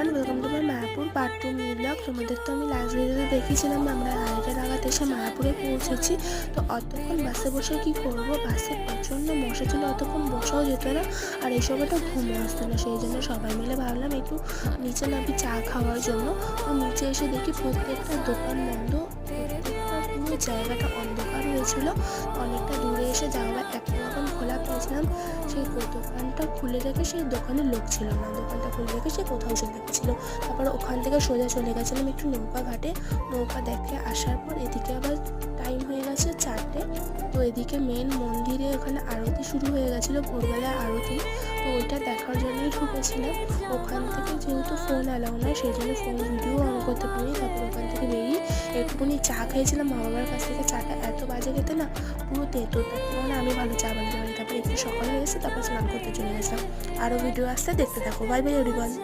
Everyone, welcome to my Mayapur part 2 blog. তোমাদের তো আমি লাস্ট ভিডিওতে দেখিয়েছিলাম আমরা আড়াইটা নাগাদ এসে মায়াপুরে পৌঁছেছি। তো অতক্ষণ বাসে বসে কি করব, বাসে প্রচণ্ড মশা ছিল, অতক্ষণ বসাও যেত না, আর এই সময়টা ঘুমও আসতো না। সেই জন্য সবাই মিলে ভাবলাম একটু নিচে নামি চা খাওয়ার জন্য। তো নিচে এসে দেখি প্রত্যেকটা দোকান বন্ধ, প্রত্যেকটা পুরো জায়গাটা অন্ধকার হয়েছিল। অনেকটা দূরে এসে জানলা একটা দোকান খোলা পেয়েছিলাম, সেই দোকানটা খুলে রেখে সেই দোকানে লোক ছিল না, দোকানটা খুলে রেখে সে কোথাও চলে গেছিলো। তারপর ওখান থেকে সোজা চলে গেছিলাম একটু নৌকা ঘাটে। নৌকা দেখে আসার পর এদিকে আবার টাইম হয়ে গেছে 4টে। তো এদিকে মেন মন্দিরে ওখানে আরতি শুরু হয়ে গেছিলো, ভোরবেলায় আরতি। তো ওইটা দেখার জন্যই ঢুকেছিলাম। ওখান থেকে যেহেতু ফোন অ্যালাউ নয়, সেই জন্য ফোন ভিডিও অন করতে পারিনি। তারপর ওখান থেকে বেরিয়ে একটুখানি চা খেয়েছিলাম মা বাবার কাছ থেকে। চাটা এত বাজে খেতে না, পুরো তেতো, মানে আমি ভালো চা বানাতে পারি। তারপর একটু সকাল হয়ে গেছে, তারপর স্নান করতে চলে গেছিলাম। আরও ভিডিও আসতে দেখতে থাকো। Bye bye everyone.